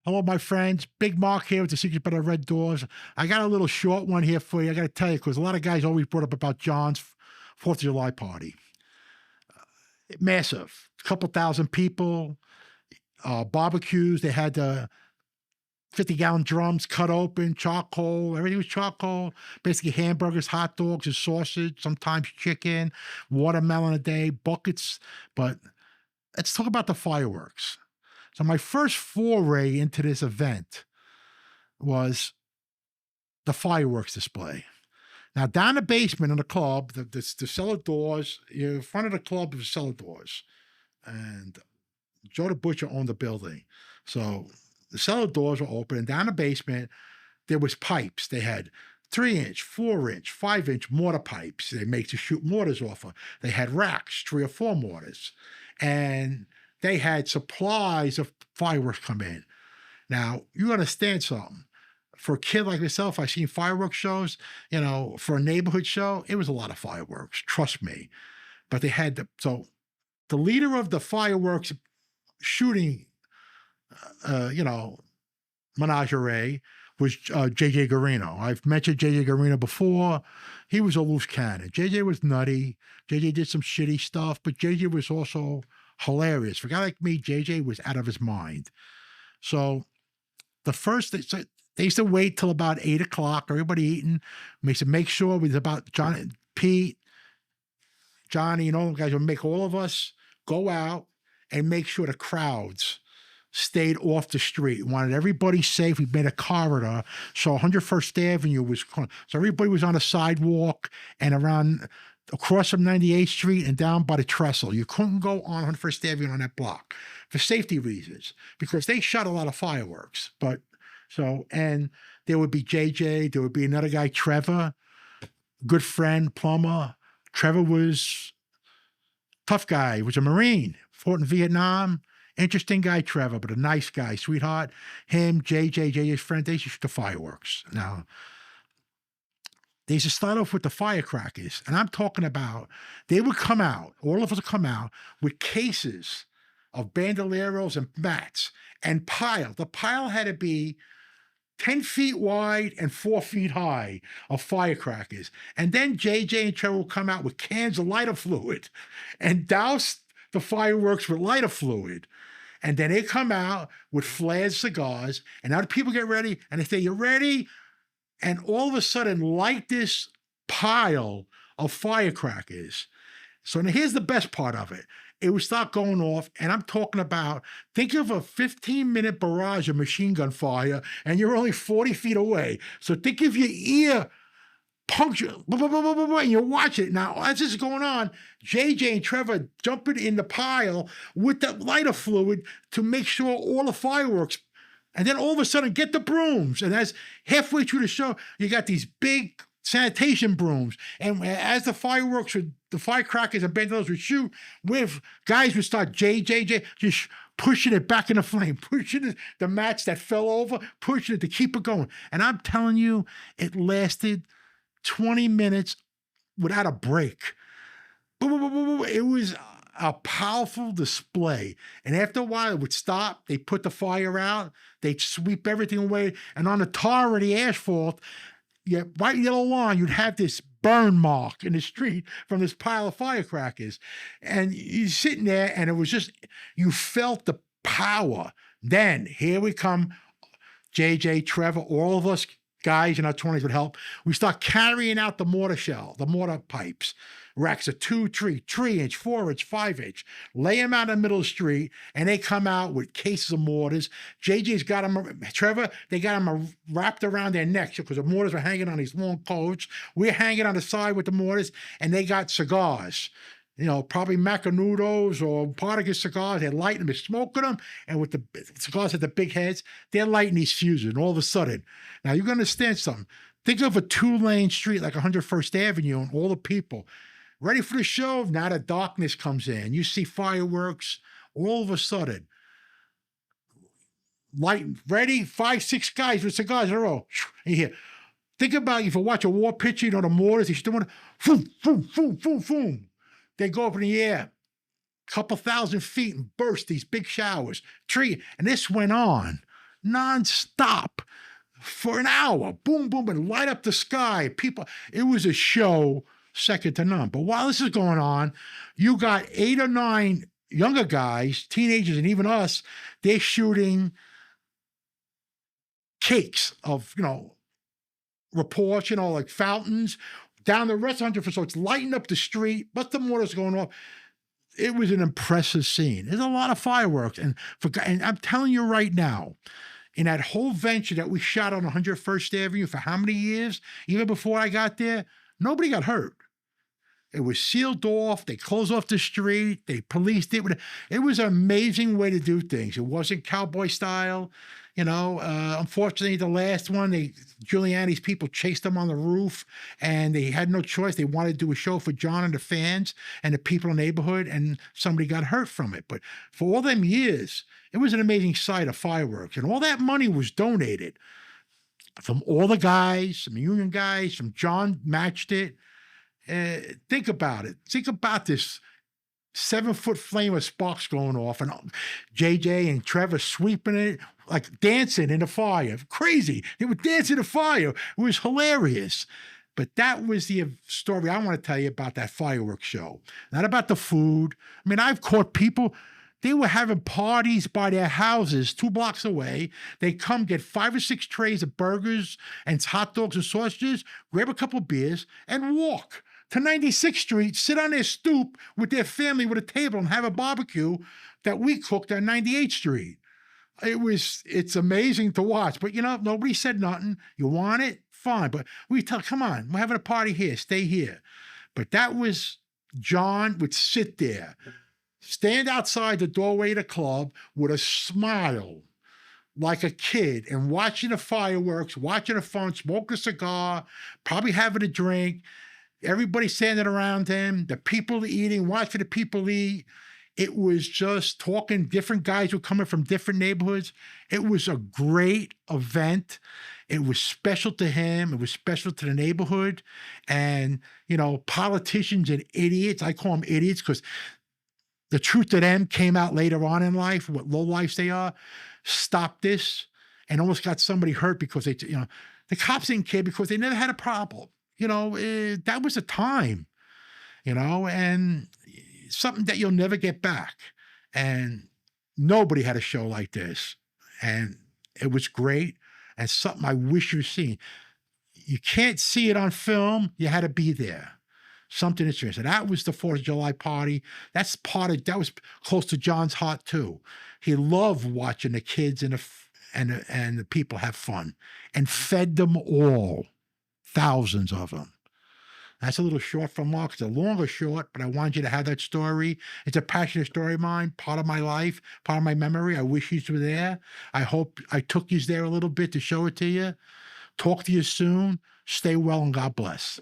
Hello, my friends. Big Mark here with the Secret Better Red Doors. I got a little short one here for you. I got to tell you, because a lot of guys always brought up about John's 4th of July party. Massive. A couple thousand people, barbecues. They had 50-gallon drums cut open, charcoal. Everything was charcoal. Basically, hamburgers, hot dogs, and sausage, sometimes chicken, watermelon a day, buckets. But let's talk about the fireworks. So my first foray into this event was the fireworks display. Now, down the basement in the club, the cellar doors, in front of the club was cellar doors. And Joe the Butcher owned the building. So the cellar doors were open, and down the basement, there was pipes. They had 3-inch, 4-inch, 5-inch mortar pipes they make to shoot mortars off of. They had racks, 3 or 4 mortars. And they had supplies of fireworks come in. Now, you understand something. For a kid like myself, I've seen fireworks shows, for a neighborhood show, it was a lot of fireworks, trust me. But they had so the leader of the fireworks shooting, menagerie was J.J. Garino. I've mentioned J.J. Garino before. He was a loose cannon. J.J. was nutty. J.J. did some shitty stuff, but J.J. was also hilarious. For a guy like me, J.J. was out of his mind. So they used to wait till about 8 o'clock, everybody eating. We used to make sure it was about Pete, Johnny, guys would make all of us go out and make sure the crowds stayed off the street. We wanted everybody safe. We made a corridor. So 101st Avenue was, so everybody was on a sidewalk and around across from 98th Street and down by the trestle. You couldn't go on 101st Avenue on that block for safety reasons because they shot a lot of fireworks. And there would be JJ, there would be another guy, Trevor, good friend, plumber. Trevor was tough guy. He was a Marine, fought in Vietnam. Interesting guy, Trevor, but a nice guy, sweetheart. Him, JJ's friend, they used to shoot the fireworks. Now, they used to start off with the firecrackers, and I'm talking about they would come out, all of us would come out with cases of bandoleros and mats and pile. The pile had to be 10 feet wide and 4 feet high of firecrackers. And then JJ and Trevor will come out with cans of lighter fluid and douse the fireworks with lighter fluid. And then they come out with flared cigars. And now the people get ready. And they say, "You ready?" And all of a sudden light this pile of firecrackers. So now here's the best part of it. It would start going off, and I'm talking about, think of a 15-minute barrage of machine gun fire, and you're only 40 feet away. So think of your ear puncture, and you watch it. Now, as this is going on, JJ and Trevor jumping in the pile with the lighter fluid to make sure all the fireworks, and then all of a sudden get the brooms. And as halfway through the show, you got these big sanitation brooms. And as the firecrackers and bandoleros would shoot, guys would start JJ just pushing it back in the flame, pushing the match that fell over, pushing it to keep it going. And I'm telling you, it lasted 20 minutes without a break. It was a powerful display. And after a while, it would stop. They'd put the fire out. They'd sweep everything away. And on the tar or the asphalt, white and yellow line, you'd have this burn mark in the street from this pile of firecrackers. And you're sitting there, and it was just, you felt the power. Then, here we come, JJ, Trevor, all of us guys in our 20s would help. We start carrying out the mortar pipes, racks of 2, 3-inch, 4-inch, 5-inch, lay them out in the middle of the street, and they come out with cases of mortars. JJ's got them, Trevor, they got them wrapped around their necks because the mortars were hanging on these long coats. We're hanging on the side with the mortars, and they got cigars. Probably Macanudos or Partagas cigars. They're lighting them, they're smoking them, and with the cigars at the big heads, they're lighting these fuses. And all of a sudden, now you're going to understand something. Think of a 2-lane street like 101st Avenue and all the people ready for the show. Now the darkness comes in. You see fireworks. All of a sudden, light, ready, 5, 6 guys with cigars in a row. And you hear, think about if you watch a war picture, the mortars, they're doing, boom, boom, boom, boom, boom. They go up in the air, a couple thousand feet, and burst these big showers. And this went on nonstop for an hour. Boom, boom, and light up the sky. People, it was a show second to none. But while this is going on, you got 8 or 9 younger guys, teenagers, and even us, they're shooting cakes of, reports, like fountains down the restaurant. So it's lighting up the street, but the water's going off. It was an impressive scene. There's a lot of fireworks. And I'm telling you right now, in that whole venture that we shot on 101st Avenue for how many years, even before I got there, nobody got hurt. It was sealed off. They closed off the street. They policed it. It was an amazing way to do things. It wasn't cowboy style. Unfortunately, the last one, Giuliani's people chased them on the roof, and they had no choice. They wanted to do a show for John and the fans and the people in the neighborhood, and somebody got hurt from it. But for all them years, it was an amazing sight of fireworks, and all that money was donated from all the guys, some union guys, from John matched it. Think about it. Think about this 7-foot flame of sparks going off, and JJ and Trevor sweeping it, like dancing in the fire. Crazy. They were dancing in the fire. It was hilarious. But that was the story I want to tell you about that fireworks show. Not about the food. I mean, I've caught people, they were having parties by their houses 2 blocks away. They come get 5 or 6 trays of burgers and hot dogs and sausages, grab a couple beers, and walk to 96th Street, sit on their stoop with their family with a table and have a barbecue that we cooked on 98th Street. It's amazing to watch, but nobody said nothing. You want it? Fine. But come on, we're having a party here, stay here. But that was, John would sit there, stand outside the doorway of the club with a smile like a kid and watching the fireworks, watching the fun, smoking a cigar, probably having a drink. Everybody standing around him, the people eating, watching the people eat. It was just talking. Different guys were coming from different neighborhoods. It was a great event. It was special to him. It was special to the neighborhood. And, politicians and idiots, I call them idiots because the truth to them came out later on in life, what low lives they are, stopped this and almost got somebody hurt because the cops didn't care because they never had a problem. That was a time, and something that you'll never get back. And nobody had a show like this. And it was great and something I wish you'd seen. You can't see it on film. You had to be there. Something interesting. That was the 4th of July party. That was close to John's heart too. He loved watching the kids and the people have fun and fed them all. Thousands of them. That's a little short from Mark. It's a longer short, but I wanted you to have that story. It's a passionate story of mine, part of my life, part of my memory. I wish you were there. I hope I took you there a little bit to show it to you. Talk to you soon. Stay well and God bless.